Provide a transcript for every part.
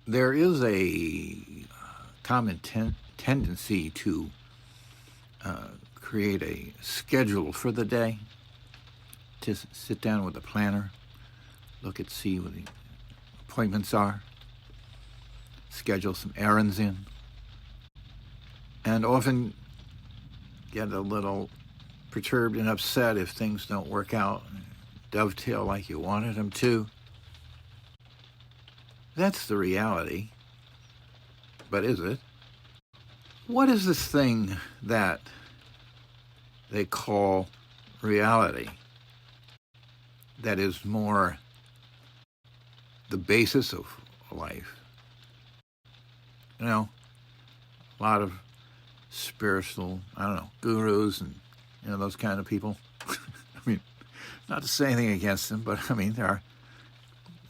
There is a common tendency to create a schedule for the day, to sit down with a planner, see what the appointments are, schedule some errands in, and often get a little perturbed and upset if things don't work out, dovetail like you wanted them to. That's the reality. But is it? What is this thing that they call reality that is more the basis of life? You know, a lot of spiritual, gurus and, those kind of people. Not to say anything against them, but, they're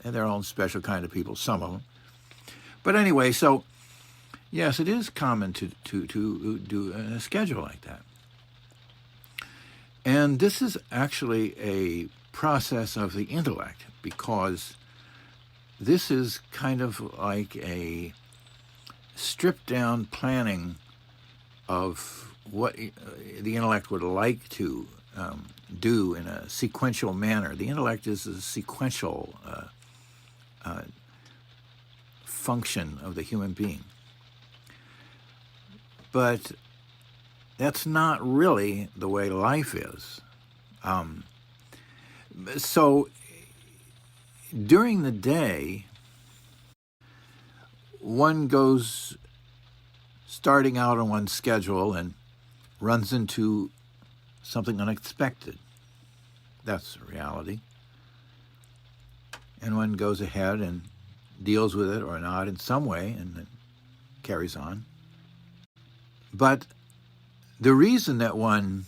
their own special kind of people, some of them. But anyway, so, yes, it is common to do a schedule like that. And this is actually a process of the intellect, because this is kind of like a stripped-down planning of what the intellect would like to do in a sequential manner. The intellect is a sequential function of the human being. But that's not really the way life is. So during the day, one goes starting out on one's schedule and runs into something unexpected. That's the reality. And one goes ahead and deals with it or not in some way and then carries on. But the reason that one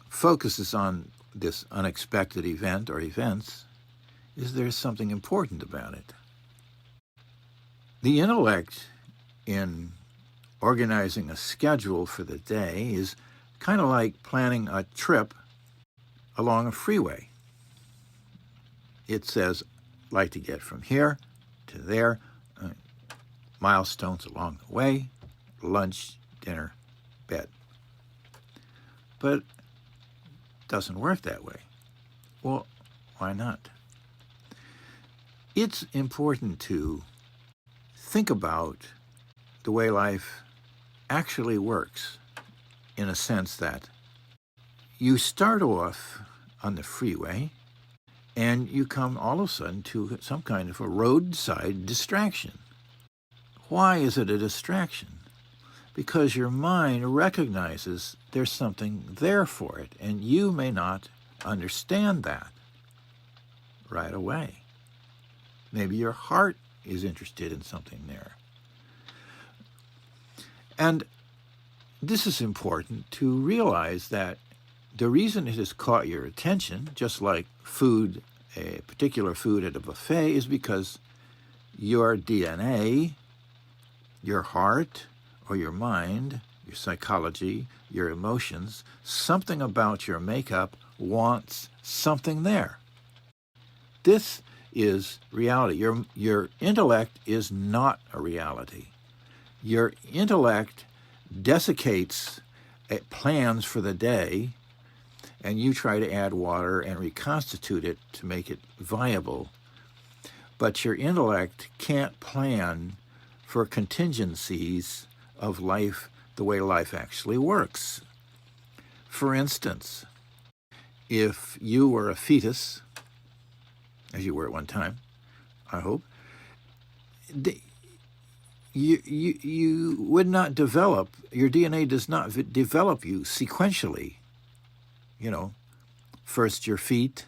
focuses on this unexpected event or events is there's something important about it. The intellect in organizing a schedule for the day is kind of like planning a trip along a freeway. It says, like to get from here to there, milestones along the way, lunch, dinner, bed. But it doesn't work that way. Well, why not? It's important to think about the way life actually works, in a sense that you start off on the freeway and you come all of a sudden to some kind of a roadside distraction. Why is it a distraction? Because your mind recognizes there's something there for it, and you may not understand that right away. Maybe your heart is interested in something there. And this is important to realize that the reason it has caught your attention, just like food, a particular food at a buffet, is because your DNA, your heart, or your mind, your psychology, your emotions, something about your makeup wants something there. This is reality. Your intellect is not a reality. Your intellect desiccates plans for the day, and you try to add water and reconstitute it to make it viable. But your intellect can't plan for contingencies of life the way life actually works. For instance, if you were a fetus, as you were at one time, I hope, you would not develop, your DNA does not develop you sequentially. First your feet,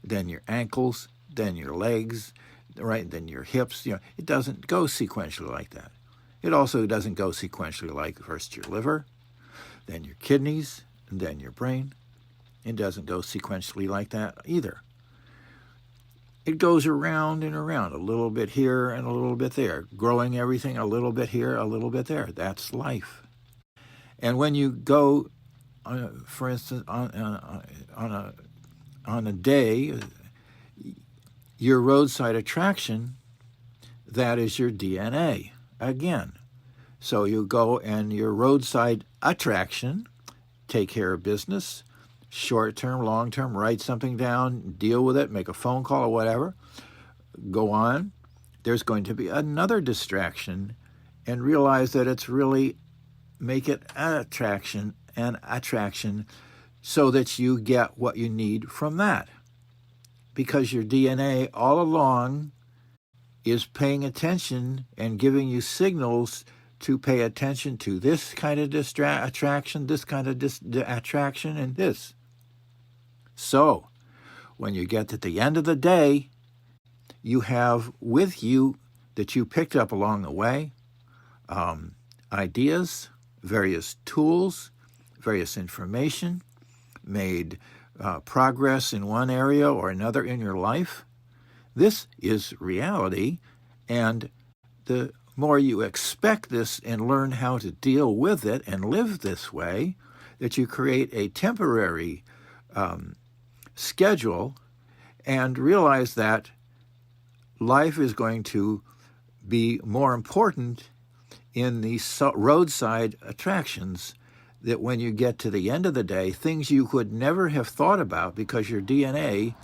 then your ankles, then your legs, right? Then your hips. It doesn't go sequentially like that. It also doesn't go sequentially like first your liver, then your kidneys, and then your brain. It doesn't go sequentially like that either. It goes around and around, a little bit here and a little bit there, growing everything a little bit here, a little bit there. That's life. And when you go, for instance, on a day, your roadside attraction that is your DNA again. So you go and your roadside attraction, take care of business, short-term, long-term, write something down, deal with it, make a phone call or whatever, go on. There's going to be another distraction, and realize that it's really, make it an attraction so that you get what you need from that. Because your DNA all along is paying attention and giving you signals to pay attention to this kind of attraction, this kind of attraction, and this. So, when you get to the end of the day, you have with you that you picked up along the way ideas, various tools, various information, made progress in one area or another in your life. This is reality, and the more you expect this and learn how to deal with it and live this way, that you create a temporary schedule and realize that life is going to be more important in these roadside attractions, that when you get to the end of the day, things you could never have thought about because your DNA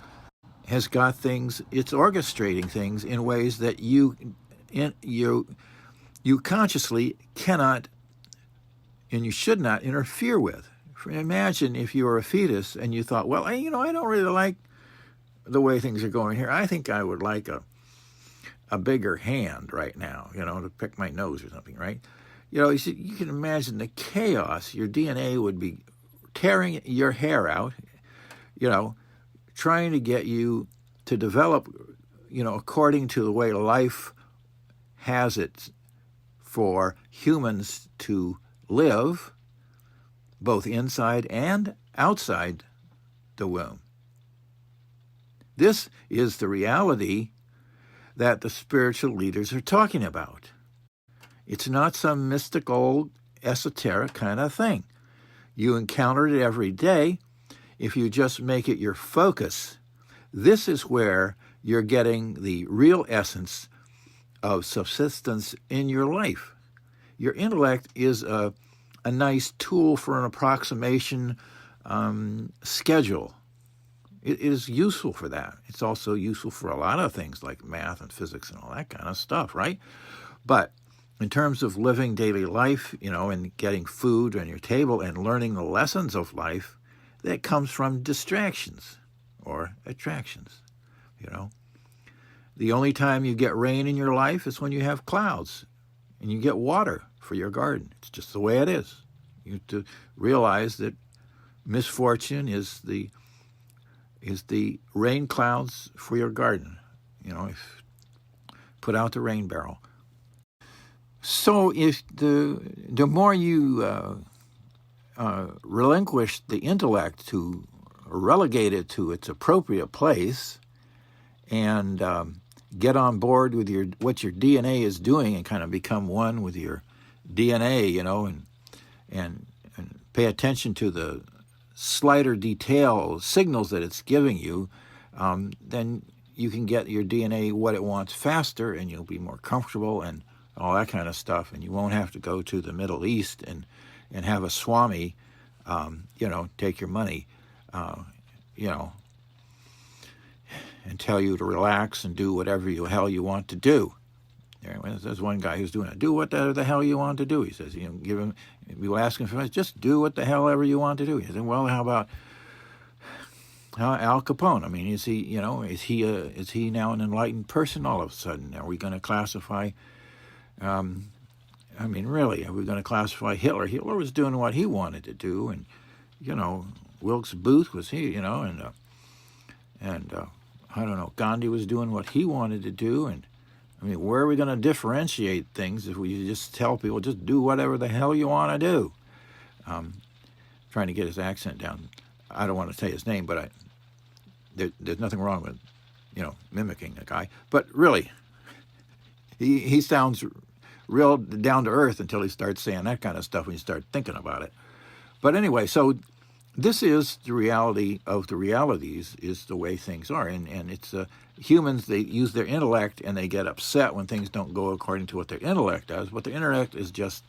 has got things, it's orchestrating things in ways that you consciously cannot and you should not interfere with. Imagine if you were a fetus and you thought, well, I don't really like the way things are going here. I think I would like a bigger hand right now, to pick my nose or something, right? You can imagine the chaos. Your DNA would be tearing your hair out, trying to get you to develop, according to the way life has it for humans to live, both inside and outside the womb. This is the reality that the spiritual leaders are talking about. It's not some mystical, esoteric kind of thing. You encounter it every day. If you just make it your focus, this is where you're getting the real essence of subsistence in your life. Your intellect is a nice tool for an approximation schedule. It is useful for that. It's also useful for a lot of things like math and physics and all that kind of stuff, right? But in terms of living daily life, and getting food on your table and learning the lessons of life, that comes from distractions or attractions, The only time you get rain in your life is when you have clouds and you get water for your garden. It's just the way it is. You have to realize that misfortune is the rain clouds for your garden. Put out the rain barrel. So if the more you relinquish the intellect to relegate it to its appropriate place and get on board with what your DNA is doing and kind of become one with your DNA, and pay attention to the slighter detail signals that it's giving you, then you can get your DNA what it wants faster, and you'll be more comfortable and all that kind of stuff, and you won't have to go to the Middle East and have a Swami, take your money, and tell you to relax and do whatever the hell you want to do. There's one guy who's doing it. Do what the hell you want to do. He says, we ask him for just do what the hell ever you want to do. He said, well, how about Al Capone? I mean, is he now an enlightened person all of a sudden? Are we going to classify? Really, are we going to classify Hitler? Hitler was doing what he wanted to do, and Wilkes Booth was I don't know, Gandhi was doing what he wanted to do, and where are we going to differentiate things if we just tell people, just do whatever the hell you want to do? Trying to get his accent down. I don't want to say his name, but there's nothing wrong with, mimicking a guy. But really, he sounds real down to earth until he starts saying that kind of stuff when you start thinking about it. But anyway, so this is the reality of the realities, is the way things are. And it's humans, they use their intellect and they get upset when things don't go according to what their intellect does. But their intellect is just,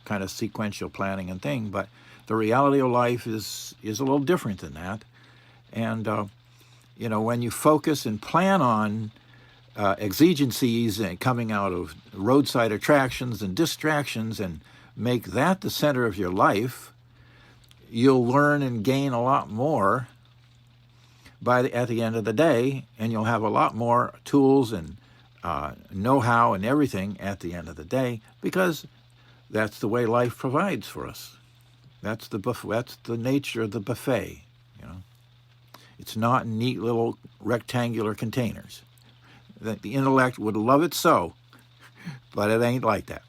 kind of sequential planning and thing. But the reality of life is a little different than that. And, when you focus and plan on exigencies and coming out of roadside attractions and distractions and make that the center of your life, you'll learn and gain a lot more at the end of the day, and you'll have a lot more tools and know-how and everything at the end of the day, because that's the way life provides for us. That's the nature of the buffet. It's not in neat little rectangular containers. The intellect would love it so, but it ain't like that.